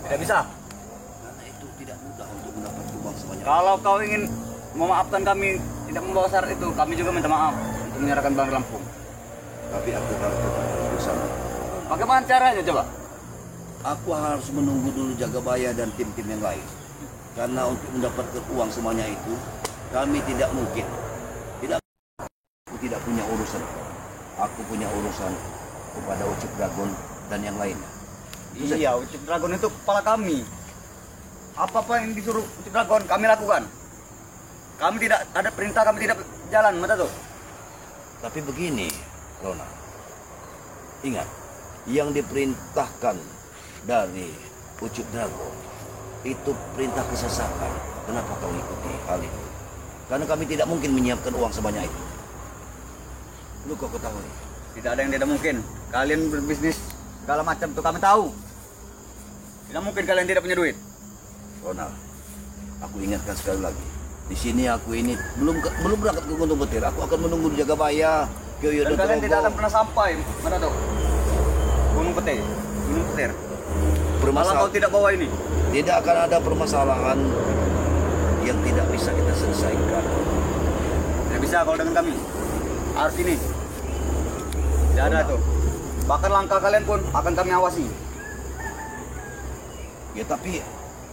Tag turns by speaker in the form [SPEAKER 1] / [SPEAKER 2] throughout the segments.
[SPEAKER 1] Tidak bisa.
[SPEAKER 2] Karena itu tidak mudah untuk mendapat uang sebanyak.
[SPEAKER 1] Kalau kau ingin memaafkan kami tidak membawa syarat itu, kami juga minta maaf untuk menyerahkan Bang Lampung.
[SPEAKER 2] Tapi aku harus tetap bersama.
[SPEAKER 1] Bagaimana caranya coba?
[SPEAKER 2] Aku harus menunggu dulu Jagabaya dan tim-tim yang lain. Karena untuk mendapatkan uang semuanya itu, kami tidak mungkin. Aku tidak punya urusan. Aku punya urusan kepada Ucup Dragon dan yang lainnya.
[SPEAKER 1] Iya, Ucup Dragon itu kepala kami. Apa-apa yang disuruh Ucup Dragon kami lakukan. Kami tidak ada perintah, kami tidak jalan, mata tuh.
[SPEAKER 2] Tapi begini, Rona. Ingat, yang diperintahkan dari Ucup Dragon itu perintah kesesatan. Kenapa kau ikuti hal itu? Karena kami tidak mungkin menyiapkan uang sebanyak itu. Lu kau ketahui?
[SPEAKER 1] Tidak ada yang tidak mungkin. Kalian berbisnis segala macam tuh kami tahu. Tidak mungkin kalian tidak punya duit.
[SPEAKER 2] Ronald, aku ingatkan sekali lagi. Di sini aku ini belum berangkat ke Gunung Petir. Aku akan menunggu di Jagabaya.
[SPEAKER 1] Dan kalian tidak akan pernah sampai. Mana tuh? Gunung Petir. Gunung Petir. Malah kau tidak bawa ini.
[SPEAKER 2] Tidak akan ada permasalahan yang tidak bisa kita selesaikan.
[SPEAKER 1] Tidak bisa kalau dengan kami. Harus ini. Tidak ada tuh. Bahkan langkah kalian pun akan kami awasi.
[SPEAKER 2] Ya tapi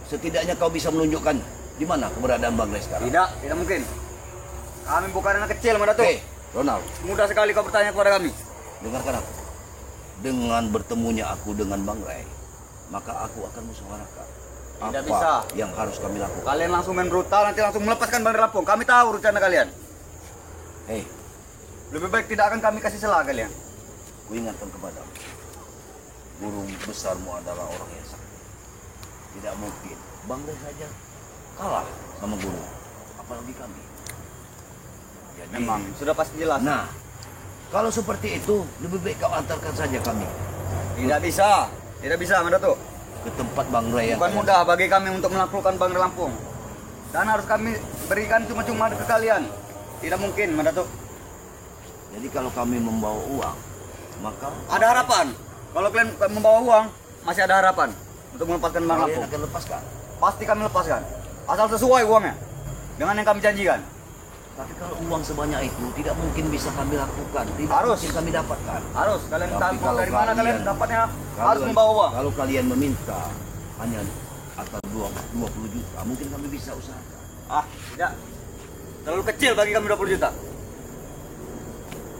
[SPEAKER 2] setidaknya kau bisa menunjukkan di mana keberadaan Bang Ray sekarang.
[SPEAKER 1] Tidak mungkin. Kami bukan anak kecil, Mada tuh.
[SPEAKER 2] Hei, Ronald.
[SPEAKER 1] Mudah sekali kau bertanya kepada kami.
[SPEAKER 2] Dengarkan aku. Dengan bertemunya aku dengan Bang Ray, maka aku akan musyawarahkan.
[SPEAKER 1] Tidak
[SPEAKER 2] Apa
[SPEAKER 1] bisa.
[SPEAKER 2] yang harus kami lakukan?
[SPEAKER 1] Kalian langsung main brutal, nanti langsung melepaskan Bang Lampung. Kami tahu rencana kalian.
[SPEAKER 2] Hei,
[SPEAKER 1] Lebih baik tidak akan kami kasih celah kalian.
[SPEAKER 2] ku ingatkan kepadamu. Guru besarmu adalah orang yang sakti. Tidak mungkin Bang Ray saja kalah sama guru, apalagi kami. Jadi,
[SPEAKER 1] Memang sudah pasti jelas.
[SPEAKER 2] nah, kalau seperti itu lebih baik kau antarkan saja kami
[SPEAKER 1] Tidak bisa. Tidak bisa, Mada tuh.
[SPEAKER 2] ke tempat Bang Ray yang
[SPEAKER 1] Bukan mudah bagi kami untuk menaklukkan Bang Lampung. Dan harus kami berikan cuma-cuma ke kalian. Tidak mungkin, Mada tuh.
[SPEAKER 2] Jadi kalau kami membawa uang, maka
[SPEAKER 1] Ada harapan. Kalau kalian membawa uang, masih ada harapan untuk melepaskan Bang
[SPEAKER 2] kalian
[SPEAKER 1] Lampung.
[SPEAKER 2] akan lepaskan.
[SPEAKER 1] Pasti kami lepaskan. Asal sesuai uangnya dengan yang kami janjikan.
[SPEAKER 2] Tapi kalau uang sebanyak itu tidak mungkin bisa kami lakukan, tidak
[SPEAKER 1] Harus.
[SPEAKER 2] mungkin kami dapatkan.
[SPEAKER 1] Harus kalian
[SPEAKER 2] Tapi
[SPEAKER 1] tahu
[SPEAKER 2] kalau
[SPEAKER 1] dari mana kalian
[SPEAKER 2] kalian-
[SPEAKER 1] dapatnya.
[SPEAKER 2] Kalau-
[SPEAKER 1] Harus membawa uang.
[SPEAKER 2] Kalau kalian meminta hanya atau 20 juta, mungkin kami bisa usahakan.
[SPEAKER 1] Ah, tidak. Terlalu kecil bagi kami 20 juta.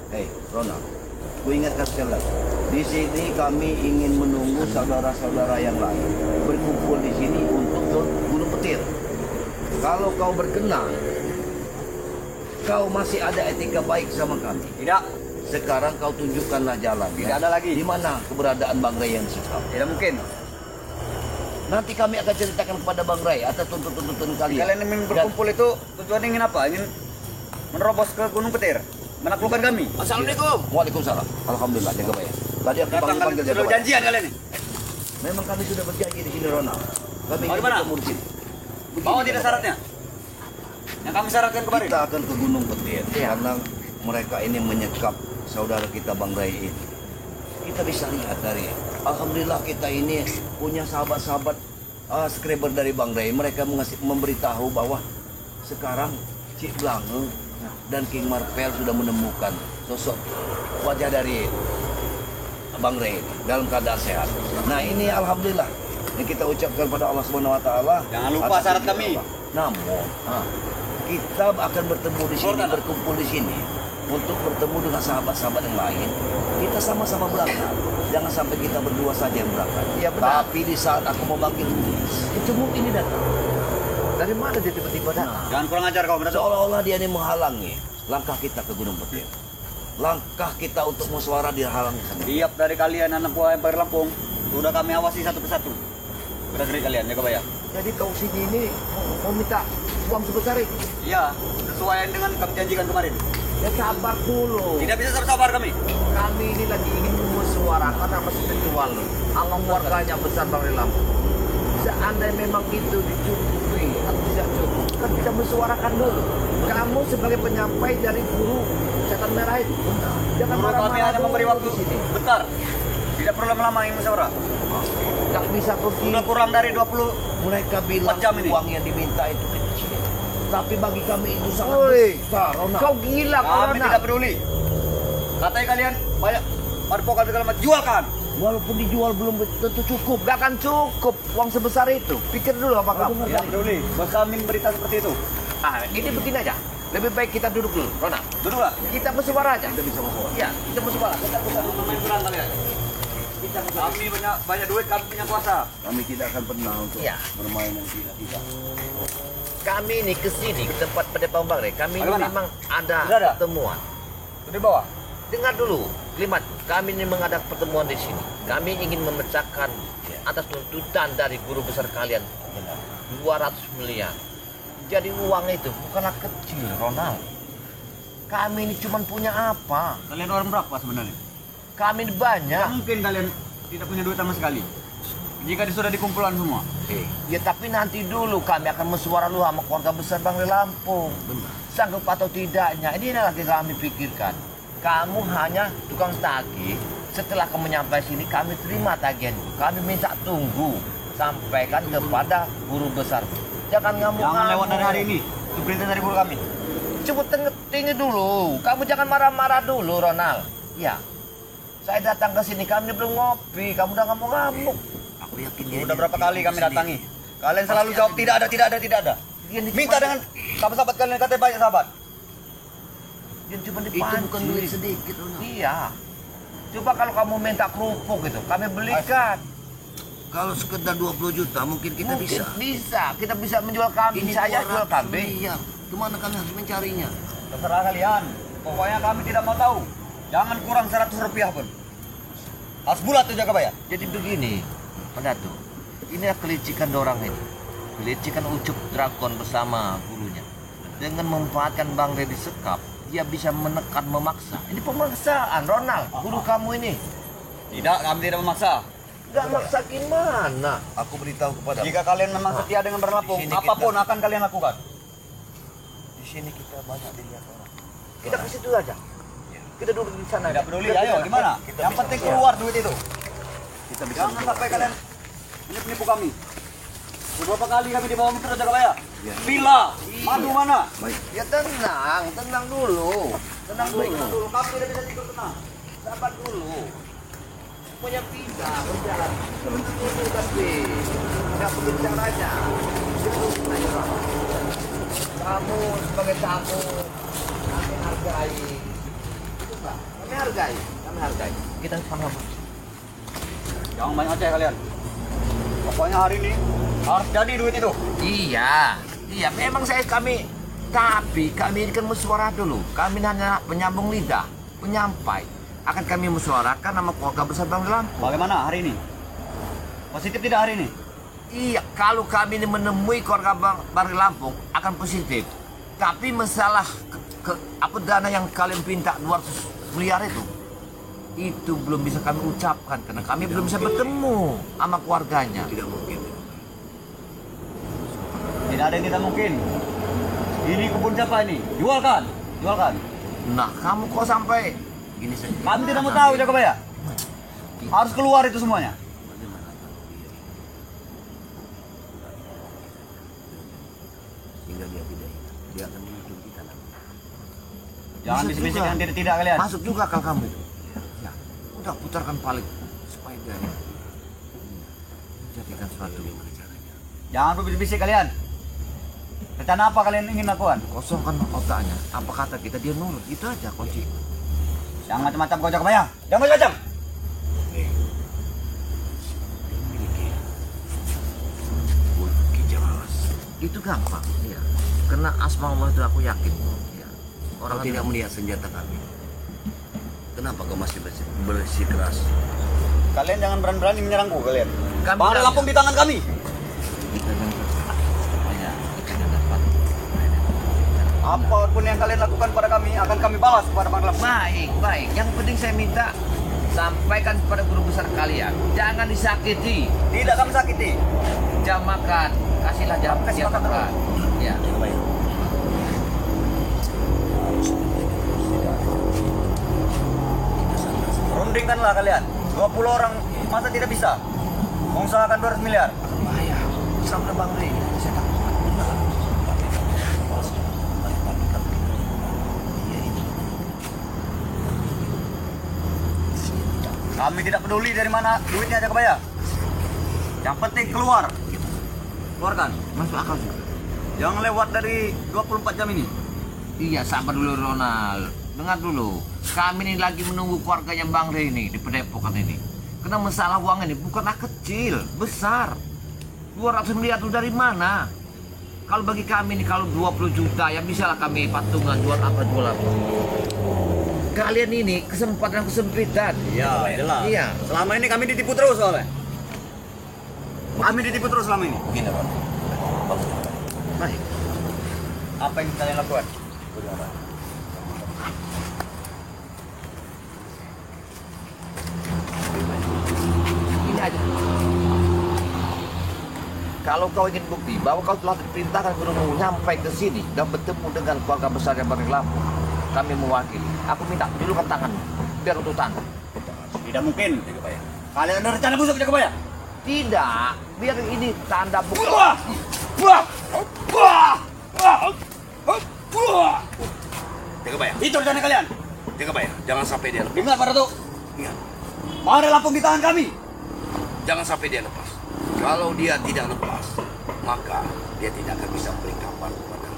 [SPEAKER 2] Hei, Ronald, ku ingatkan sekali lagi. Di sini kami ingin menunggu saudara-saudara yang lain berkumpul di sini untuk ke Gunung Petir. Kalau kau berkenan, kau masih ada etika baik sama kami.
[SPEAKER 1] Tidak.
[SPEAKER 2] Sekarang kau tunjukkanlah jalan.
[SPEAKER 1] Tidak ada lagi.
[SPEAKER 2] Di mana keberadaan Bang Ray yang sikap?
[SPEAKER 1] Tidak mungkin.
[SPEAKER 2] Nanti kami akan ceritakan kepada Bang Ray atau tuntutan kalian.
[SPEAKER 1] Kalian ingin berkumpul itu tujuannya ingin apa? Ingin menerobos ke Gunung Petir, menaklukkan kami.
[SPEAKER 2] Assalamualaikum. Waalaikumsalam. Alhamdulillah, Jagabaya. Tadi aku
[SPEAKER 1] Datang kalian
[SPEAKER 2] panggil
[SPEAKER 1] sudah
[SPEAKER 2] Jagabaya.
[SPEAKER 1] janjian kalian ini.
[SPEAKER 2] Memang kami sudah berjanji di sini, Ronald. Kami
[SPEAKER 1] Mau
[SPEAKER 2] ingin
[SPEAKER 1] di mana?
[SPEAKER 2] bertemu di sini.
[SPEAKER 1] Bawa tidak syaratnya. Yang kami syaratkan kemarin.
[SPEAKER 2] Kita akan ke Gunung Petir karena mereka ini menyekap saudara kita Bang Ray ini. Kita bisa lihat dari alhamdulillah kita ini punya sahabat-sahabat skriber dari Bang Ray. Mereka memberitahu bahwa sekarang Cik Blange dan King Marvel sudah menemukan sosok wajah dari Bang Ray dalam keadaan sehat. Nah ini alhamdulillah. Ini kita ucapkan pada Allah Subhanahu Wa Taala.
[SPEAKER 1] Jangan lupa
[SPEAKER 2] atas
[SPEAKER 1] syarat
[SPEAKER 2] izin
[SPEAKER 1] kami.
[SPEAKER 2] Allah. Namun, kita akan bertemu di sini, berkumpul di sini untuk bertemu dengan sahabat-sahabat yang lain. Kita sama-sama berangkat. Jangan sampai kita berdua saja yang berangkat.
[SPEAKER 1] Iya, benar.
[SPEAKER 2] Tapi di saat aku memanggil Cemuk ini datang.
[SPEAKER 3] Dari mana dia tiba-tiba datang?
[SPEAKER 1] Jangan kurang ajar kau, Mada tuh.
[SPEAKER 2] Seolah-olah dia ini menghalangi langkah kita ke Gunung Petir. Langkah kita untuk musyawarah dihalangi sendiri.
[SPEAKER 1] Tiap dari kalian anak buah yang Bang Lampung sudah kami awasi satu persatu. Dari kalian, Jagabaya.
[SPEAKER 3] Jadi kau sini ini mau minta uang sebesar itu?
[SPEAKER 1] Iya, sesuai dengan kami janjikan kemarin.
[SPEAKER 3] Ya sabar dulu.
[SPEAKER 1] Tidak bisa sabar kami.
[SPEAKER 3] Kami ini lagi ingin menyuarakan apa spiritual. Allah warganya besar Bang Lampung. Seandainya memang itu dicukupi atau tidak cukup, kan kita menyuarakan dulu. Kamu sebagai penyampai dari guru setan merah itu, jangan
[SPEAKER 1] Menurut kami
[SPEAKER 3] marah-marah
[SPEAKER 1] hanya memberi
[SPEAKER 3] dulu
[SPEAKER 1] waktu
[SPEAKER 3] di sini.
[SPEAKER 1] bentar. Tidak perlu lama-lama ingin musyawarah.
[SPEAKER 3] Tak bisa begitu.
[SPEAKER 1] Sudah kurang dari 20.
[SPEAKER 2] Mereka bilang
[SPEAKER 1] 4 jam ini.
[SPEAKER 2] uang yang diminta itu kecil. Tapi bagi kami itu sangat
[SPEAKER 3] Woi,
[SPEAKER 2] besar, Ronald.
[SPEAKER 3] kau gila kau
[SPEAKER 1] Kami tidak
[SPEAKER 3] Ronald.
[SPEAKER 1] peduli. Katanya kalian banyak padepokan segala macam, jualkan.
[SPEAKER 2] Walaupun dijual belum tentu cukup.
[SPEAKER 3] Gak akan cukup uang sebesar itu. Pikir dulu apa kamu.
[SPEAKER 1] Tidak peduli. Bos kami berita seperti itu.
[SPEAKER 3] Ah, ini begini aja. Lebih baik kita duduk dulu, Ronald.
[SPEAKER 1] Duduklah.
[SPEAKER 3] Kita bersuara aja.
[SPEAKER 2] Kita bisa masuk.
[SPEAKER 3] Iya, kita bersuara.
[SPEAKER 1] Kita bukan main perang kalian. Kami banyak duit, kami punya kuasa.
[SPEAKER 2] Kami tidak akan pernah untuk
[SPEAKER 3] Iya.
[SPEAKER 2] bermain yang tidak.
[SPEAKER 3] Kami ini ke sini ke tempat Padepokan Bang Rey. Kami ini
[SPEAKER 1] Bagaimana?
[SPEAKER 3] memang ada
[SPEAKER 1] Sudah ada?
[SPEAKER 3] pertemuan.
[SPEAKER 1] Itu di bawah.
[SPEAKER 3] Dengar dulu, Klimat. Kami ini mengadakan pertemuan di sini. Kami ingin memecahkan atas tuntutan dari guru besar kalian 200 miliar. Jadi uang itu bukanlah kecil, Ronald. Kami ini cuma punya apa?
[SPEAKER 1] Kalian orang berapa sebenarnya?
[SPEAKER 3] Kami ini
[SPEAKER 1] Tidak
[SPEAKER 3] banyak.
[SPEAKER 1] mungkin kalian tidak punya duit sama sekali. Jika sudah dikumpulkan semua.
[SPEAKER 3] Ya tapi nanti dulu kami akan bersuara dulu sama keluarga besar Bang Rey Lampung. Sanggup atau tidaknya, ini lagi kami pikirkan. Kamu hanya tukang tagih. Setelah kamu nyampe sini, kami terima tagihan. Kami minta tunggu. Sampaikan kepada guru besar. Jangan ngamuk-ngamuk.
[SPEAKER 1] Jangan lewat dari hari ini. Itu perintah dari guru kami.
[SPEAKER 3] Coba tinggi dulu. Kamu jangan marah-marah dulu, Ronald. Ya. Saya datang ke sini, kami belum ngopi. Kamu udah ngamuk-ngamuk.
[SPEAKER 2] Aku yakin dia
[SPEAKER 1] Sudah berapa kali kami datangi. Kalian selalu jawab tidak ada, tidak ada, tidak ada.
[SPEAKER 3] Dia
[SPEAKER 1] Minta dengan sahabat-sahabat kalian, katanya banyak sahabat.
[SPEAKER 3] Dia cuma
[SPEAKER 2] itu
[SPEAKER 3] dipancing.
[SPEAKER 2] bukan duit sedikit, Ronald.
[SPEAKER 3] Iya. Coba kalau kamu minta kerupuk gitu, kami belikan.
[SPEAKER 2] Kalau sekedar 20 juta mungkin kita
[SPEAKER 3] Mungkin
[SPEAKER 2] bisa.
[SPEAKER 3] bisa. Kita bisa menjual kambing. Saya jual
[SPEAKER 2] 200
[SPEAKER 3] kambing.
[SPEAKER 2] miliar. Kemana kami harus mencarinya?
[SPEAKER 1] Terserah kalian. Pokoknya kami tidak mau tahu. Jangan kurang 100 rupiah pun. Harus bulat tuh jaga bayar.
[SPEAKER 3] Jadi begini, Pendatu. Inilah kelicikan dorang ini. Kelicikan Ucup Dragon bersama gurunya. Dengan memanfaatkan Bang Rey disekap, dia bisa menekan, memaksa. Ini pemaksaan, Ronald. Guru kamu ini.
[SPEAKER 1] Tidak, kami tidak memaksa.
[SPEAKER 3] Gak maksa gimana?
[SPEAKER 2] Aku beritahu kepada
[SPEAKER 1] Jika kalian memang setia dengan berlampung,
[SPEAKER 2] Di sini
[SPEAKER 1] apapun akan kalian lakukan.
[SPEAKER 2] di sini kita banyak dilihat orang.
[SPEAKER 3] Kita ke situ aja. Kita duduk di sana.
[SPEAKER 1] Tidak peduli, ayo gimana? Yang penting keluar duit itu.
[SPEAKER 2] Kita bisa
[SPEAKER 1] Jangan sampai kalian menipu kami. Beberapa kali kami dibawa minta jaga bayar.
[SPEAKER 2] Ya.
[SPEAKER 1] Bila, madu mana?
[SPEAKER 2] baik.
[SPEAKER 3] Ya tenang dulu. Tenang dulu.
[SPEAKER 1] Kami tidak bisa tidur tenang.
[SPEAKER 3] Sabar dulu. Punya pindah berjalan. Tenang dulu tapi. Nggak begitu caranya. Duduk aja, Ronald. Kamu sebagai tamu, kami hargai. Itu Pak, kami hargai. Kita sama.
[SPEAKER 1] Jangan banyak aceh kalian. Pokoknya hari ini harus jadi duit itu.
[SPEAKER 3] Iya, memang tapi kami ini kan musyawarah dulu. Kami hanya penyambung lidah, penyampai. Akan kami musyawarahkan nama keluarga besar Bang Rey Lampung.
[SPEAKER 1] Bagaimana hari ini? Positif tidak hari ini?
[SPEAKER 3] Iya, kalau kami ini menemui keluarga Bang Rey Lampung akan positif. Tapi masalah apa dana yang kalian pinta 200 miliar itu belum bisa kami ucapkan karena kami belum bisa bertemu sama keluarganya.
[SPEAKER 2] Tidak mungkin.
[SPEAKER 1] Tidak ada yang tidak mungkin. Ini kebun siapa ini? Jualkan, jualkan.
[SPEAKER 3] Nah, kamu kok sampai gini saja?
[SPEAKER 1] Kami tidak mau tahu jaga bayar. Harus keluar itu semuanya.
[SPEAKER 2] Sehingga dia tidak ingat. Dia akan menuntut kita lagi.
[SPEAKER 1] Jangan
[SPEAKER 3] Bisa
[SPEAKER 1] bisik-bisik
[SPEAKER 3] juga.
[SPEAKER 1] yang tidak kalian.
[SPEAKER 3] Masuk juga akal kamu itu. Ya, udah putarkan paling supaya dia jadikan suatu.
[SPEAKER 1] Jangan berbisik-bisik kalian. Rencana apa kalian ingin lakukan?
[SPEAKER 3] Kosongkan otaknya. Apa kata kita dia nurut. Itu aja kunci.
[SPEAKER 1] Jangan macam-macam kau jaga bayar. Jangan macam-macam.
[SPEAKER 3] Itu gampang. Ya. Karena asma Allah itu aku yakin. Ya.
[SPEAKER 2] Orang tidak melihat senjata kami. Kenapa kau masih bersikeras?
[SPEAKER 1] Kalian jangan berani-berani menyerangku kalian.
[SPEAKER 3] Kami
[SPEAKER 1] Bang Rey
[SPEAKER 3] berani.
[SPEAKER 1] Lampung di tangan kami.
[SPEAKER 3] Kita yang supaya kita yang dapat.
[SPEAKER 1] Apapun yang kalian lakukan pada kami akan kami balas kepada Bang Rey Lampung.
[SPEAKER 3] Baik. Yang penting saya minta sampaikan kepada guru besar kalian. Jangan disakiti.
[SPEAKER 1] Tidak kami sakiti.
[SPEAKER 3] Jam makan. Kasihlah jam
[SPEAKER 1] Kasih makan
[SPEAKER 3] makan. Ya.
[SPEAKER 1] Rundingkanlah kalian. 20 orang masa tidak bisa. mengusahakan 200 miliar.
[SPEAKER 3] Bahaya. Sama Bang Rey. Saya takut. Benar.
[SPEAKER 1] Kami tidak peduli dari mana duitnya aja kebaya. Yang penting keluar. Keluarkan.
[SPEAKER 3] Masuk akal juga.
[SPEAKER 1] Jangan lewat dari 24 jam ini.
[SPEAKER 3] Iya, sabar dulu Ronald. Dengar dulu. Kami ini lagi menunggu keluarganya Bang Rey ini di Padepokan ini. Karena masalah uang ini bukanlah kecil, besar. 200 miliar itu dari mana? Kalau bagi kami ini kalau 20 juta ya bisalah kami patungan jual apa. Kalian ini kesempatan kesempitan.
[SPEAKER 1] Iya, jelas.
[SPEAKER 3] Iya.
[SPEAKER 1] Selama ini kami ditipu terus soalnya. Kami ditipu terus selama ini.
[SPEAKER 2] Begini Pak.
[SPEAKER 3] Baik.
[SPEAKER 1] Apa yang kalian lakukan?
[SPEAKER 3] Ini aja. Kalau kau ingin bukti bahwa kau telah diperintahkan gunung nyampai ke sini dan bertemu dengan keluarga besar yang Bang Lampung, kami mewakili. Aku minta julukan tanganmu biar untuk tangan.
[SPEAKER 1] Tidak mungkin. Kalian ada rencana busuk Jakabaya?
[SPEAKER 3] Tidak, biar ini tanda bukti.
[SPEAKER 2] Jakabaya.
[SPEAKER 1] Itu rencana kalian.
[SPEAKER 2] Jakabaya, jangan sampai dia lepas.
[SPEAKER 1] Ingat Pak Datuk.
[SPEAKER 2] Ingat,
[SPEAKER 1] Mari Lampung di tangan kami.
[SPEAKER 2] jangan sampai dia lepas. Kalau dia tidak lepas, maka dia tidak akan bisa beri kabar kepada.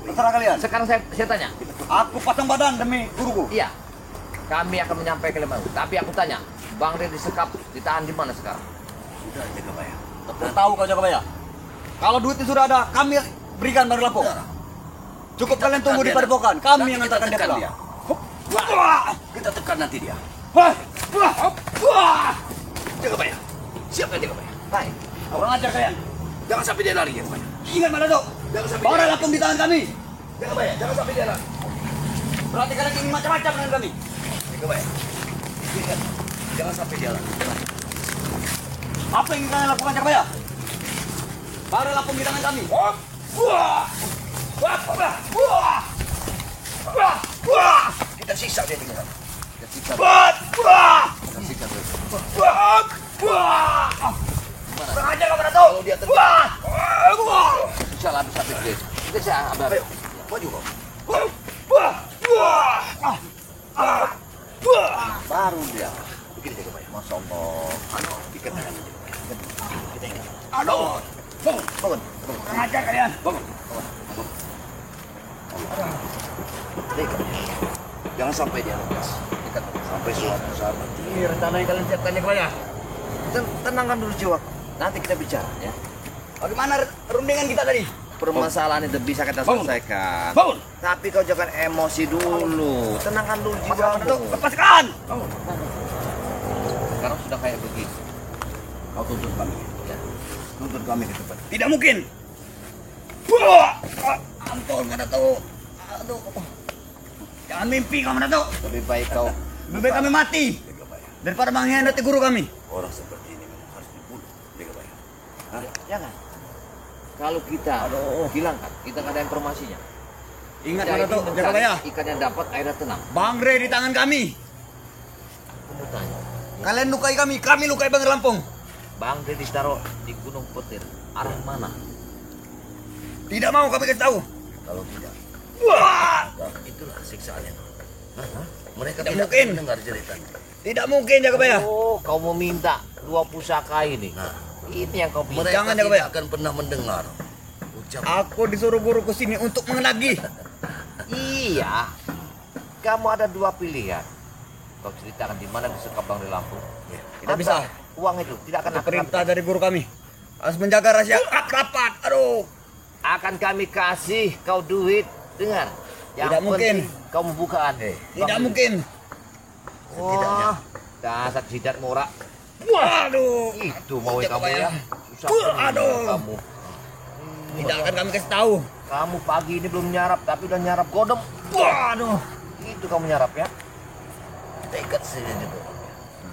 [SPEAKER 1] Terserah kalian.
[SPEAKER 3] Sekarang saya tanya.
[SPEAKER 1] Aku pasang badan demi guruku.
[SPEAKER 3] Iya, kami akan menyampaikan lembang. Tapi aku tanya, Bang Rey disekap, ditahan di mana sekarang?
[SPEAKER 2] Sudah, Jakabaya.
[SPEAKER 1] Tahu kau Jakabaya? Kalau duitnya sudah ada, kami berikan baru Lampung. Cukup kalian tunggu di Padepokan. Kami yang
[SPEAKER 2] Kita
[SPEAKER 1] antarkan dia
[SPEAKER 2] tekan
[SPEAKER 1] pulang.
[SPEAKER 2] dia. Kita tekan nanti dia. Jakabaya, siapkan Jakabaya.
[SPEAKER 3] Baik.
[SPEAKER 1] Kurang ajar kalian.
[SPEAKER 2] Jangan sampai dia lari, Jakabaya.
[SPEAKER 1] Ingat Pak Datuk.
[SPEAKER 2] Jangan sampai
[SPEAKER 1] Bawa
[SPEAKER 2] dia.
[SPEAKER 1] Lampung di tangan kami.
[SPEAKER 2] Jakabaya, jangan sampai dia lari.
[SPEAKER 1] Berarti kalian ingin macam-macam dengan kami.
[SPEAKER 2] Jakabaya, ingat, jangan sampai dia lari.
[SPEAKER 1] Apa yang ingin kalian lakukan Jakabaya? Bawa Lampung di tangan kami.
[SPEAKER 2] Kita siksa dia dengan. Kita siksa. Kita siksa dia.
[SPEAKER 1] Kurang ajar Pak Datuk.
[SPEAKER 2] Kalau dia terjatuh,
[SPEAKER 3] Bisa lah, bisa pikir. Kita saya abang.
[SPEAKER 2] ayo, maju kau.
[SPEAKER 3] Baru dia.
[SPEAKER 2] Begini Jakabaya.
[SPEAKER 3] Masya Allah.
[SPEAKER 2] Ikat tangannya. Kita ingat.
[SPEAKER 1] Aduh.
[SPEAKER 3] Bangun.
[SPEAKER 1] Kurang ajar kalian.
[SPEAKER 2] Bangun. Jangan sampai dia lepas. Ikat sampai suatu saat nanti.
[SPEAKER 1] Ini rencana yang kalian siapkan Jakabaya.
[SPEAKER 3] Tenangkan dulu jiwa. Nanti kita bicara ya.
[SPEAKER 1] Bagaimana rundingan kita tadi?
[SPEAKER 3] Permasalahan itu bisa kita
[SPEAKER 2] Bangun.
[SPEAKER 3] selesaikan.
[SPEAKER 2] Bangun.
[SPEAKER 3] Tapi kau jangan emosi dulu. Tenangkan dulu
[SPEAKER 1] Pak Datuk,
[SPEAKER 3] jiwamu.
[SPEAKER 1] lepaskan.
[SPEAKER 3] Sekarang sudah kayak begitu.
[SPEAKER 2] Kau tuntut kami.
[SPEAKER 3] Ya.
[SPEAKER 2] Tuntut kami ke tempat.
[SPEAKER 1] Tidak mungkin. Ampun, Pak Datuk. Aduh. Jangan mimpi kamu, Datuk.
[SPEAKER 3] Lebih baik kau.
[SPEAKER 1] Lebih baik kami mati
[SPEAKER 2] Jakabaya.
[SPEAKER 1] daripada mengkhianati guru kami.
[SPEAKER 2] Orang seperti ini memang harus dibunuh. Jakabaya. Hah?
[SPEAKER 3] Jangan. Kalau kita hilangkan, kita nggak ada informasinya.
[SPEAKER 1] Ingat
[SPEAKER 3] Kita
[SPEAKER 1] Pak Datuk,
[SPEAKER 3] ini
[SPEAKER 1] Jakabaya.
[SPEAKER 3] mencari ikan yang dapat airnya tenang.
[SPEAKER 1] Bang Rey di tangan kami.
[SPEAKER 3] Aku mau tanya.
[SPEAKER 1] Kalian lukai kami lukai Bang Lampung.
[SPEAKER 3] Bang Rey ditaruh di Gunung Petir. Arah mana?
[SPEAKER 1] Tidak mau kami kasih tahu.
[SPEAKER 2] Kalau tidak,
[SPEAKER 1] Wah!
[SPEAKER 2] itulah siksaannya. Hah? Mereka
[SPEAKER 1] Tidak
[SPEAKER 2] tidak
[SPEAKER 1] mungkin.
[SPEAKER 2] akan mendengar cerita.
[SPEAKER 1] Tidak mungkin Jakabaya.
[SPEAKER 3] Oh, kau mau minta 2 pusaka ini.
[SPEAKER 2] Nah,
[SPEAKER 3] Ini yang kau minta.
[SPEAKER 2] mereka
[SPEAKER 1] Jangan,
[SPEAKER 2] tidak
[SPEAKER 1] Jakabaya.
[SPEAKER 2] akan pernah mendengar ucapan.
[SPEAKER 1] Aku disuruh guru ke sini untuk menagih.
[SPEAKER 3] Iya. Kamu ada 2 pilihan. Kau ceritakan di mana disekap Bang Rey Lampung.
[SPEAKER 2] Ya.
[SPEAKER 1] Tidak bisa.
[SPEAKER 3] Uang itu tidak akan
[SPEAKER 1] Itu perintah dari guru kami. Harus menjaga rahasia rapat. Aduh.
[SPEAKER 3] akan kami kasih kau duit. Dengar. Yang
[SPEAKER 1] Tidak mungkin.
[SPEAKER 3] penting kau membukaan.
[SPEAKER 1] Tidak mungkin.
[SPEAKER 3] Wah, dasar jidat ngorak.
[SPEAKER 1] Waduh.
[SPEAKER 3] Itu mau kamu
[SPEAKER 1] Jakabaya.
[SPEAKER 3] ya. Susah
[SPEAKER 1] Aduh.
[SPEAKER 3] bener kamu.
[SPEAKER 1] Tidak akan kami kasih tahu.
[SPEAKER 3] Kamu pagi ini belum nyarap tapi udah nyarap godam.
[SPEAKER 1] Waduh.
[SPEAKER 3] Itu kamu nyarap ya.
[SPEAKER 2] Kita ikat saja juga.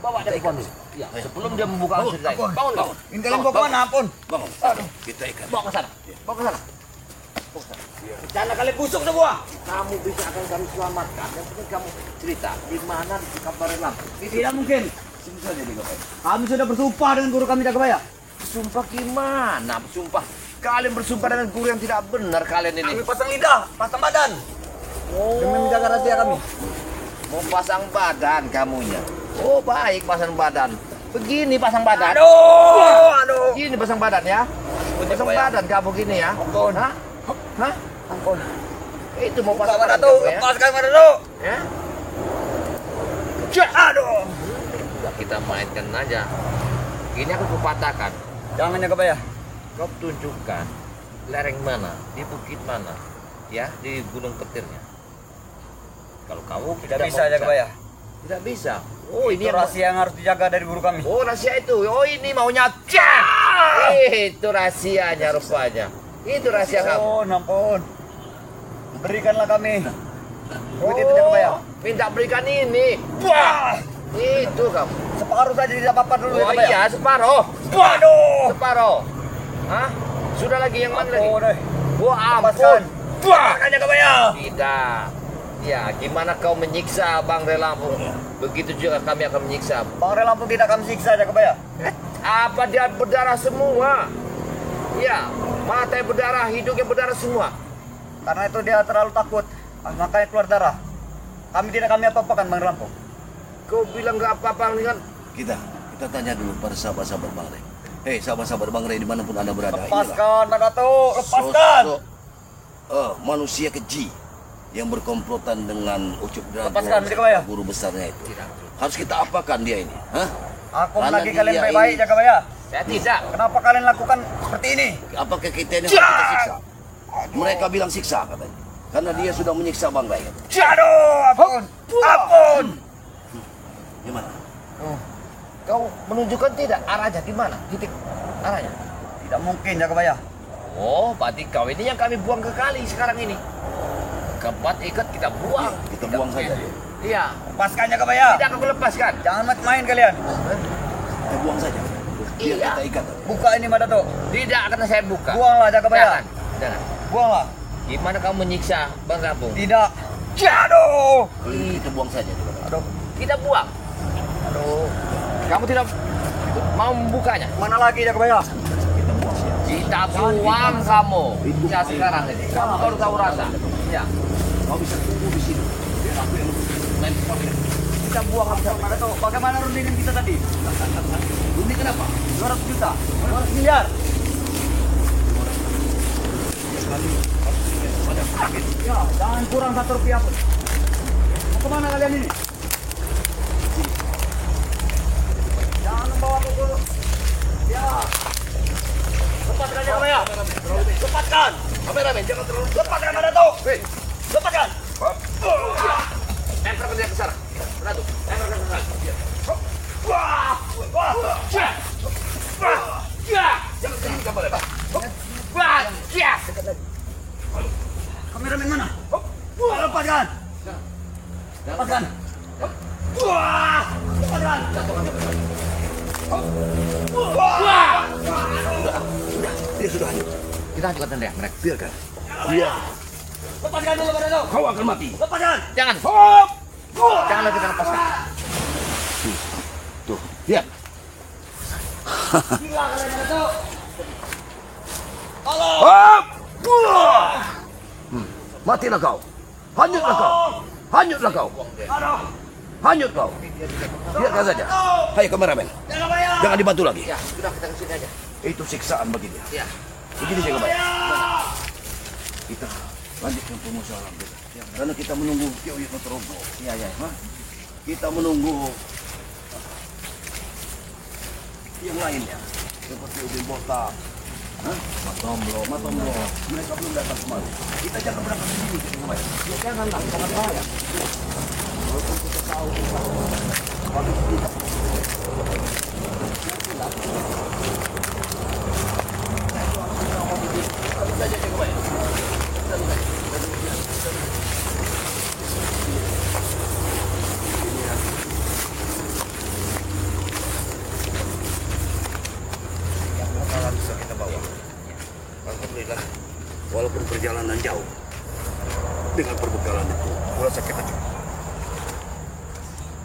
[SPEAKER 3] Bawa dia ke pohon. Ya, sebelum dia membuka
[SPEAKER 1] Bangun,
[SPEAKER 3] cerita.
[SPEAKER 1] ampun.
[SPEAKER 3] Bangun, bangun.
[SPEAKER 1] Ini kalian bawa kemana, ampun?
[SPEAKER 2] Bangun.
[SPEAKER 1] Aduh.
[SPEAKER 2] Kita ikat.
[SPEAKER 3] Bawa ke sana. Bawa ke sana. Bawa ke sana.
[SPEAKER 1] Rencana kalian busuk semua.
[SPEAKER 3] Kamu bisa akan kami selamatkan. Yang penting kamu cerita di mana di kabar Lampung.
[SPEAKER 1] Tidak mungkin.
[SPEAKER 2] Sini saja Jagabaya.
[SPEAKER 1] Kami sudah bersumpah dengan guru kami Jagabaya.
[SPEAKER 3] Sumpah gimana? Sumpah. Kalian bersumpah dengan guru yang tidak benar kalian ini.
[SPEAKER 1] Kami pasang lidah, pasang badan. Demi menjaga rahasia kami.
[SPEAKER 3] Mau pasang badan kamunya. Oh baik pasang badan. Begini pasang badan.
[SPEAKER 1] Aduh.
[SPEAKER 3] Gini pasang badan ya. Pasang badan kamu gini ya.
[SPEAKER 1] Ampun.
[SPEAKER 3] Hah? Hah?
[SPEAKER 1] Ampun.
[SPEAKER 3] Itu mau pasang
[SPEAKER 1] Pak
[SPEAKER 3] badan
[SPEAKER 1] Datuk,
[SPEAKER 3] kamu ya?
[SPEAKER 1] lepaskan Pak Datuk.
[SPEAKER 3] Ya?
[SPEAKER 1] Aduh.
[SPEAKER 3] Sudah kita mainkan aja. Ini aku kupatahkan.
[SPEAKER 1] Jangan Jagabaya.
[SPEAKER 3] Kau tunjukkan lereng mana, di bukit mana, ya, di gunung petirnya. Kalau kamu
[SPEAKER 1] Tidak
[SPEAKER 3] mau
[SPEAKER 1] bisa Jagabaya.
[SPEAKER 3] Tidak bisa. Oh ini
[SPEAKER 1] Itu
[SPEAKER 3] yang
[SPEAKER 1] rahasia yang harus dijaga dari guru kami.
[SPEAKER 3] Oh rahasia itu. Oh ini maunya. Itu rahasianya rupanya. Itu rahasia kamu.
[SPEAKER 1] Ampun. Berikanlah kami. Begitu Jagabaya.
[SPEAKER 3] Minta berikan ini.
[SPEAKER 1] Wah.
[SPEAKER 3] Itu kamu.
[SPEAKER 1] Separuh saja tidak apa-apa dulu
[SPEAKER 3] Oh
[SPEAKER 1] Jagabaya.
[SPEAKER 3] iya separuh.
[SPEAKER 1] Waduh.
[SPEAKER 3] Separuh. Hah? Sudah lagi yang mana lagi?
[SPEAKER 1] Ampun.
[SPEAKER 3] Wah
[SPEAKER 1] Lepaskan.
[SPEAKER 3] ampun.
[SPEAKER 1] Lepaskan Jagabaya.
[SPEAKER 3] Tidak. Ya, gimana kau menyiksa Bang Relampung? Begitu juga kami akan menyiksa.
[SPEAKER 1] Bang Relampung tidak kami siksa Jagabaya.
[SPEAKER 3] Apa dia berdarah semua? Ya, matanya berdarah, hidungnya berdarah semua.
[SPEAKER 1] Karena itu dia terlalu takut. Makanya keluar darah. Kami apa-apakan Bang Relampung.
[SPEAKER 3] Kau bilang nggak apa-apa dengan
[SPEAKER 2] Kita tanya dulu pada sahabat-sahabat Bang Rey. Hei sahabat-sahabat Bang Rey dimanapun Anda berada.
[SPEAKER 1] Lepaskan Pak Datuk, lepaskan.
[SPEAKER 2] Sosok, manusia keji yang berkomplotan dengan Ucup Dragon,
[SPEAKER 1] Lepaskan, Jagabaya.
[SPEAKER 2] guru besarnya itu. Harus kita apakan dia ini? Hah?
[SPEAKER 1] Aku
[SPEAKER 2] Karena
[SPEAKER 1] lagi kalian
[SPEAKER 2] dia
[SPEAKER 1] baik-baik
[SPEAKER 2] ini-
[SPEAKER 1] Jagabaya.
[SPEAKER 3] saya tidak.
[SPEAKER 1] Kenapa kalian lakukan seperti ini?
[SPEAKER 2] Apakah kita ini harus kita siksa? Mereka bilang siksa katanya. Karena dia sudah menyiksa Bang Rey.
[SPEAKER 1] Aduh, ampun. Ampun.
[SPEAKER 2] Gimana?
[SPEAKER 3] Kau menunjukkan tidak arahnya di mana? Titik arahnya.
[SPEAKER 1] Tidak mungkin Jagabaya.
[SPEAKER 3] Oh, berarti kau ini yang kami buang ke kali sekarang ini. Keempat ikat kita buang.
[SPEAKER 2] Kita buang saja dia.
[SPEAKER 3] Iya.
[SPEAKER 1] Lepaskan Jagabaya.
[SPEAKER 3] Tidak aku lepaskan.
[SPEAKER 1] Jangan main kalian.
[SPEAKER 2] Kita buang saja. Biar
[SPEAKER 3] Iya.
[SPEAKER 2] kita ikat.
[SPEAKER 1] Buka ini Pak Datuk.
[SPEAKER 3] Tidak akan saya buka.
[SPEAKER 1] Buanglah Jagabaya.
[SPEAKER 3] Jangan. Jangan.
[SPEAKER 1] Buanglah.
[SPEAKER 3] Gimana kamu menyiksa Bang Relampung?
[SPEAKER 1] Tidak. Aduh.
[SPEAKER 2] Kita buang saja.
[SPEAKER 1] Aduh.
[SPEAKER 3] Kita buang.
[SPEAKER 1] Aduh.
[SPEAKER 3] Kamu tidak mau membukanya?
[SPEAKER 1] Mana lagi Jagabaya?
[SPEAKER 3] Kita buang kamu. Ya sekarang ini. Kamu baru tahu rasa. Ya.
[SPEAKER 2] Kau bisa tunggu di sini. Biar aku yang main kepala.
[SPEAKER 1] Kita buang Pak Datuk. Bagaimana rundingan kita tadi?
[SPEAKER 2] Ini kenapa?
[SPEAKER 1] 200 juta. 200 miliar. Ya, jangan kurang 1 rupiah pun. Mau kemana kalian ini? Jangan membawa aku ke... Ya. Lepaskan Jagabaya. Lepaskan.
[SPEAKER 2] Kameramen, jangan terlalu.
[SPEAKER 1] Lepaskan Pak Datuk. Lepaskan.
[SPEAKER 3] Enter kerja ke sana. Ratu. Enter ke sana.
[SPEAKER 1] Wah. Wah.
[SPEAKER 2] Jangan terlalu kamera.
[SPEAKER 3] Wah, ya.
[SPEAKER 1] Kameramen mana? Lepaskan. Lepaskan. Wah. Lepaskan. Wah.
[SPEAKER 2] Dia sudah hanyut.
[SPEAKER 3] Kita hancurkan dia mereka.
[SPEAKER 2] Biarkan. Dia.
[SPEAKER 1] Lepaskan dulu Pak Datuk.
[SPEAKER 2] Kau akan mati.
[SPEAKER 1] Lepaskan.
[SPEAKER 3] Jangan. Jangan lagi kita lepaskan.
[SPEAKER 2] Tuh, lihat.
[SPEAKER 1] Gila kalian Pak Datuk. Tolong.
[SPEAKER 2] Hop! Matilah kau. Hanyutlah kau. Hanyutlah kau.
[SPEAKER 1] Aduh.
[SPEAKER 2] Hanyut kau. Biarkan saja. Hai kameramen.
[SPEAKER 1] Jagabaya.
[SPEAKER 2] Jangan dibantu lagi.
[SPEAKER 3] Ya, sudah kita ke sini aja.
[SPEAKER 2] Itu siksaan bagi dia.
[SPEAKER 3] Ya.
[SPEAKER 2] Begini saya kebayang. Kita lanjutkan permusuhan kita. Karena kita menunggu Yoyo Notrobo.
[SPEAKER 3] Iya, iya.
[SPEAKER 2] Kita menunggu yang lainnya. Seperti Udin Botak. Matomblo. Mereka belum datang kemari. Kita jangan berangkat sendiri. Saya kebayang.
[SPEAKER 3] Ya, janganlah, sangat bahaya.
[SPEAKER 2] Walaupun kita tahu habis kita. Habis saja saya kebayang. Yang bakalan bisa kita bawa. Alhamdulillah. Walaupun perjalanan jauh, dengan perbekalan itu, gua rasa kita cukup.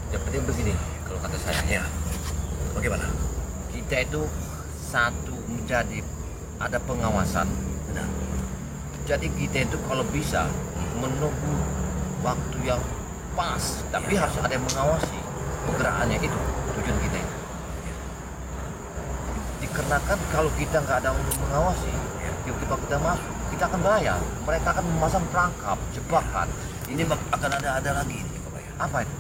[SPEAKER 3] Yang penting begini, kalau kata saya.
[SPEAKER 2] Ya, Bagaimana?
[SPEAKER 3] Kita itu satu menjadi ada pengawasan.
[SPEAKER 2] Benar.
[SPEAKER 3] Jadi kita itu kalau bisa menunggu waktu yang pas, tapi harus ada yang mengawasi pergerakannya, itu tujuan kita itu. Dikarenakan kalau kita nggak ada untuk mengawasi, tiba-tiba kita masuk, kita akan bayar. Mereka akan memasang perangkap, jebakan.
[SPEAKER 2] Ini akan ada lagi ini, Kebayang.
[SPEAKER 3] Apa itu?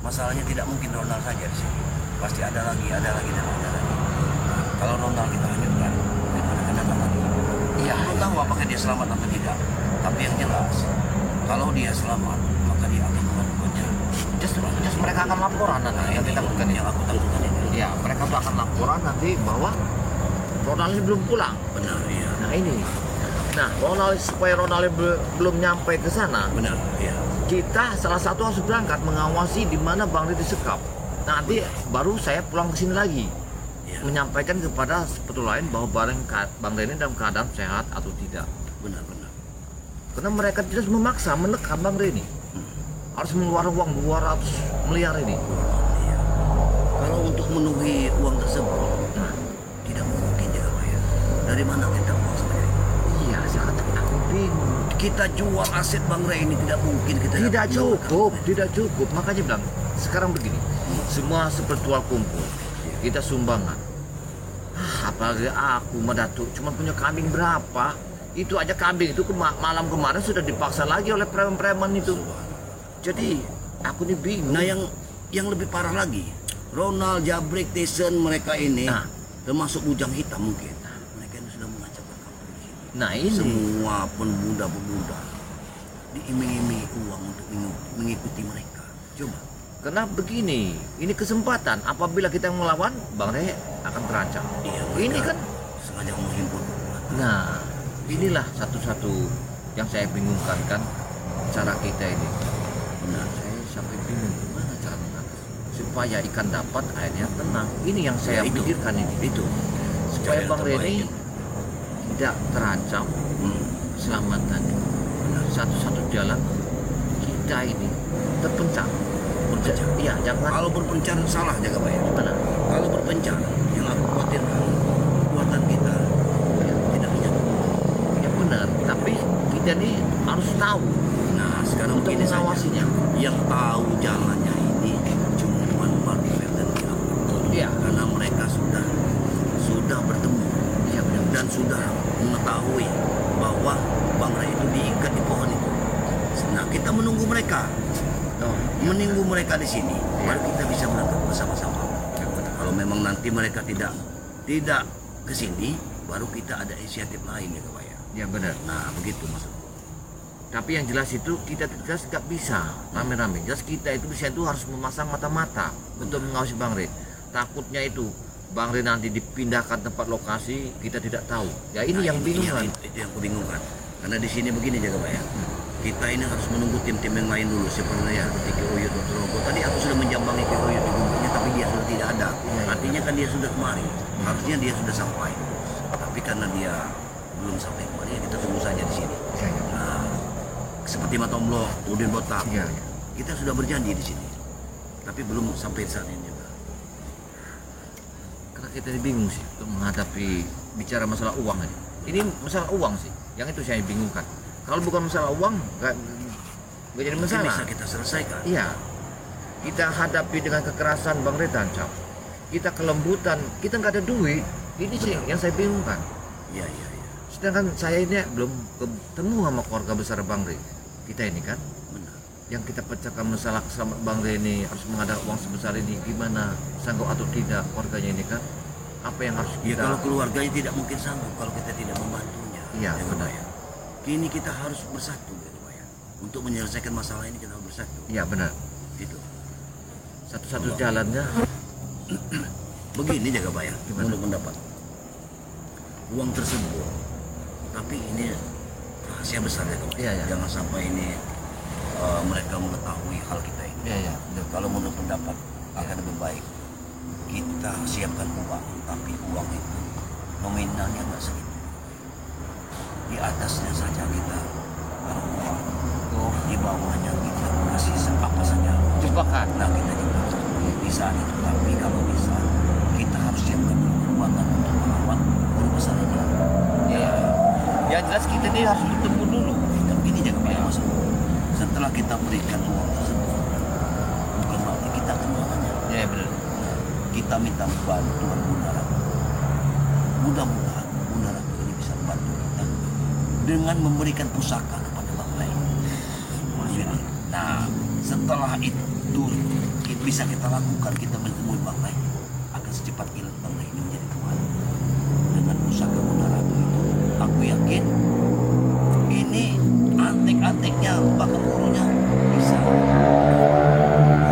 [SPEAKER 2] Masalahnya tidak mungkin Ronald saja di sini. Pasti ada lagi dan ada lagi. Nah, kalau Ronald kita hanyutkan, bagaimana akan datang lagi?
[SPEAKER 3] Iya.
[SPEAKER 2] Belum tahu apakah dia selamat atau tidak. Tapi yang jelas, kalau dia selamat, maka dia akan melakukannya.
[SPEAKER 3] Just mereka akan laporan nanti yang kita lakukan
[SPEAKER 2] yang aku takutkan ini.
[SPEAKER 3] Ya, mereka tuh akan laporan nanti bahwa Ronald ini belum pulang.
[SPEAKER 2] Benar, iya.
[SPEAKER 3] Nah ini, Ronald, supaya Ronald belum nyampe ke sana,
[SPEAKER 2] Benar, iya.
[SPEAKER 3] kita salah satu harus berangkat mengawasi di mana Bang Rey disekap. Nanti baru saya pulang ke sini lagi,
[SPEAKER 2] Iya.
[SPEAKER 3] menyampaikan kepada sepetul lain bahwa Bang Rey ini dalam keadaan sehat atau tidak.
[SPEAKER 2] Benar.
[SPEAKER 3] Karena mereka terus memaksa menekan Bang Rey ini, harus mengeluarkan uang 200 miliar ini.
[SPEAKER 2] Iya. Kalau untuk memenuhi uang tersebut,
[SPEAKER 3] Nah,
[SPEAKER 2] tidak mungkin ya, Pak ya. Dari mana kita uang sebenarnya?
[SPEAKER 3] iya, saya katakan aku bingung.
[SPEAKER 2] Kita jual aset Bang Rey ini tidak mungkin kita
[SPEAKER 3] Tidak
[SPEAKER 2] dapat
[SPEAKER 3] cukup,
[SPEAKER 2] uang.
[SPEAKER 3] tidak cukup. Makanya bilang, sekarang begini, semua sepertual kumpul, kita sumbangan. Apalagi aku sama Datuk cuma punya kambing berapa? Itu aja kambing itu malam kemarin sudah dipaksa lagi oleh preman-preman itu. Jadi aku ini bingung.
[SPEAKER 2] Nah, yang lebih parah lagi, Ronald, Jabrik, Tyson, mereka ini
[SPEAKER 3] Nah.
[SPEAKER 2] termasuk bujang hitam mungkin. Mereka ini sudah mengancam kampung di sini.
[SPEAKER 3] Nah ini,
[SPEAKER 2] Semua pemuda-pemuda diiming-imingi uang untuk mengikuti mereka. Coba.
[SPEAKER 3] karena begini, ini kesempatan. Apabila kita melawan, Bang Rey akan terancam.
[SPEAKER 2] Iya,
[SPEAKER 3] Ini
[SPEAKER 2] mereka
[SPEAKER 3] kan,
[SPEAKER 2] sengaja menghimpun.
[SPEAKER 3] nah inilah satu-satu yang saya bingungkan kan, cara kita ini.
[SPEAKER 2] Benar.
[SPEAKER 3] Saya sampai bingung gimana cara mengatasi supaya ikan dapat, airnya tenang. Ini yang saya
[SPEAKER 2] Ya, itu.
[SPEAKER 3] pikirkan ini.
[SPEAKER 2] Itu.
[SPEAKER 3] Supaya
[SPEAKER 2] Cara
[SPEAKER 3] Bang Rey
[SPEAKER 2] terbaik.
[SPEAKER 3] ini tidak terancam keselamatan.
[SPEAKER 2] Benar.
[SPEAKER 3] Satu-satu jalan kita ini terpencang.
[SPEAKER 2] Berpencar.
[SPEAKER 3] Iya, jangan
[SPEAKER 2] Kalau berpencar salah jaga bayar.
[SPEAKER 3] gimana?
[SPEAKER 2] Kalau berpencar, yang aku khawatirkan kekuatan kita tidak menyatu.
[SPEAKER 3] Ya benar, tapi kita ini harus tahu
[SPEAKER 2] Nah, sekarang
[SPEAKER 3] untuk
[SPEAKER 2] begini saja.
[SPEAKER 3] mengawasinya.
[SPEAKER 2] Yang tahu jalannya ini cuma Marifat dan Ilham.
[SPEAKER 3] Iya.
[SPEAKER 2] Karena mereka sudah bertemu
[SPEAKER 3] Iya benar.
[SPEAKER 2] dan sudah mengetahui bahwa Bang Rey itu diikat di pohon itu. Nah, kita menunggu mereka.
[SPEAKER 3] Oh,
[SPEAKER 2] Menunggu mereka di sini, baru kita bisa berangkat bersama-sama. Kalau memang nanti mereka tidak ke sini, baru kita ada inisiatif lain ya, Pak ya.
[SPEAKER 3] ya benar.
[SPEAKER 2] Nah, begitu maksud.
[SPEAKER 3] Tapi yang jelas itu kita jelas nggak bisa rame-rame. Jelas kita itu bisa itu harus memasang mata-mata untuk mengawasi Bang Rey. Takutnya itu Bang Rey nanti dipindahkan tempat lokasi kita tidak tahu. Ya ini yang bingung kan.
[SPEAKER 2] Itu yang kubingungkan. Karena di sini begini jaga Pak ya. Kita ini harus menunggu tim-tim yang lain dulu seperti Ki Uyut Dr. Rogo. Tadi aku sudah menjambangi Ki Uyut di gubuknya, tapi dia sudah tidak ada. Artinya kan dia sudah kemari. Harusnya dia sudah sampai. Tapi karena dia belum sampai kemari, ya kita tunggu saja di sini.
[SPEAKER 3] Iya, iya.
[SPEAKER 2] Nah, seperti Matomblo, Udin Botak,
[SPEAKER 3] Iya, iya.
[SPEAKER 2] kita sudah berjanji di sini. Tapi belum sampai saat ini juga.
[SPEAKER 3] Karena kita ini bingung sih untuk menghadapi bicara masalah uang ini. Ini masalah uang sih. Yang itu saya bingungkan. Kalau bukan masalah uang, nggak jadi
[SPEAKER 2] Mungkin
[SPEAKER 3] masalah.
[SPEAKER 2] bisa kita selesaikan.
[SPEAKER 3] Iya, kita hadapi dengan kekerasan Bang Rey tancap. Kita kelembutan, kita nggak ada duit. Ini sih yang saya bingungkan.
[SPEAKER 2] Iya, iya, iya.
[SPEAKER 3] Sedangkan saya ini belum ketemu sama keluarga besar Bang Rey. Kita ini kan,
[SPEAKER 2] Benar.
[SPEAKER 3] yang kita pecahkan masalah keselamatan Bang Rey ini harus menghadap uang sebesar ini, gimana sanggup atau tidak keluarganya ini kan? Apa yang harus
[SPEAKER 2] Ya
[SPEAKER 3] kita?
[SPEAKER 2] kalau keluarganya tidak mungkin sanggup kalau kita tidak membantunya.
[SPEAKER 3] Iya,
[SPEAKER 2] Ya,
[SPEAKER 3] benar.
[SPEAKER 2] Pak ya. Kini kita harus bersatu gitu Pak ya. Untuk menyelesaikan masalah ini kita harus bersatu.
[SPEAKER 3] Iya benar.
[SPEAKER 2] Gitu.
[SPEAKER 3] Satu-satu jalannya.
[SPEAKER 2] Begini jaga Pak ya,
[SPEAKER 3] Gimana?
[SPEAKER 2] untuk mendapat uang tersebut. Tapi ini rahasia besar ya Pak.
[SPEAKER 3] Iya, iya.
[SPEAKER 2] Jangan sampai ini mereka mengetahui hal kita ini.
[SPEAKER 3] Iya iya. benar.
[SPEAKER 2] Kalau menurut pendapat akan lebih baik kita siapkan uang, tapi uang itu nominalnya nggak segitu. Di atasnya saja kita taruh uang, di bawahnya kita kasih apa saja.
[SPEAKER 3] Jebakan.
[SPEAKER 2] Nah kita juga di saat itu, tapi kalau bisa kita
[SPEAKER 3] ini harus ketemu dulu.
[SPEAKER 2] Dan begini jaga Pak Mas. Setelah kita berikan uang tersebut, bukan berarti kita akan melawannya.
[SPEAKER 3] Ya benar.
[SPEAKER 2] Kita minta bantuan Bunda Ratu. Mudah-mudahan Bunda Ratu ini bisa membantu kita dengan memberikan pusaka kepada Bang Ray. Nah, setelah itu bisa kita lakukan, kita menemui Bang Ray, akan secepat kilat Bang Ray ini menjadi Tuhan. Dengan pusaka Bunda Ratu itu, aku yakin ini antek-anteknya bakal gurunya bisa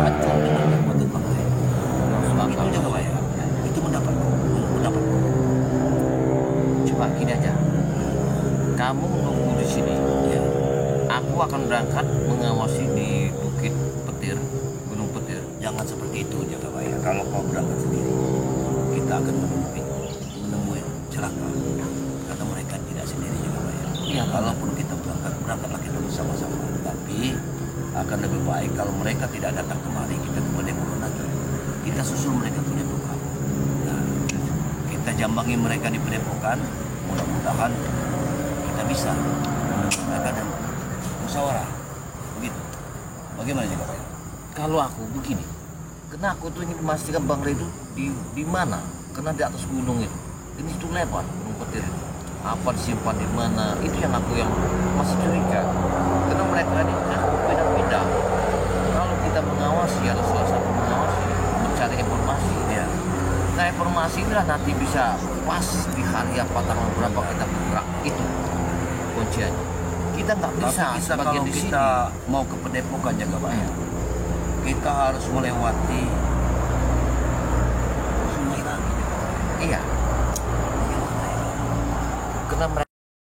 [SPEAKER 2] hancur dengan kekuatan Bang Ray. Itu jaga Pak ya. Itu mendapat.
[SPEAKER 3] Coba gini aja. Kamu nunggu di sini.
[SPEAKER 2] Ya.
[SPEAKER 3] Aku akan berangkat mengawasi di Bukit Petir, Gunung Petir.
[SPEAKER 2] Jangan seperti itu jaga Pak ya. Kalau kau berangkat sendiri, kita akan menemui celaka. Karena mereka tidak sendiri jaga Pak ya.
[SPEAKER 3] Iya,
[SPEAKER 2] Kalaupun kita berangkatlah kita bersama-sama. Tapi akan lebih baik kalau mereka tidak datang kemari, kita ke Padepokan lagi. Kita susul mereka punya Tuhan. Nah, kita jambangi mereka di Padepokan. Mudah-mudahan kita bisa menemui mereka dan musyawarah. Begitu. Bagaimana jaga Pak ya?
[SPEAKER 3] Kalau aku begini, karena aku tuh ingin memastikan Bang Ray itu di mana? Karena di atas gunung itu. Ini itu lebar Gunung Petir itu. Apa disimpan di mana? Itu yang masih curiga. Karena mereka ini beda-beda. Kalau kita mengawasi, ada salah satu mengawasi, mencari informasi.
[SPEAKER 2] Ya.
[SPEAKER 3] Nah informasi inilah nanti bisa pas di hari apa tanggal berapa kita bergerak, itu kunciannya. Kita nggak bisa
[SPEAKER 2] Tapi kita
[SPEAKER 3] sebagian
[SPEAKER 2] kalau
[SPEAKER 3] di sini.
[SPEAKER 2] kita mau ke Padepokan jaga Pak ya, kita harus melewati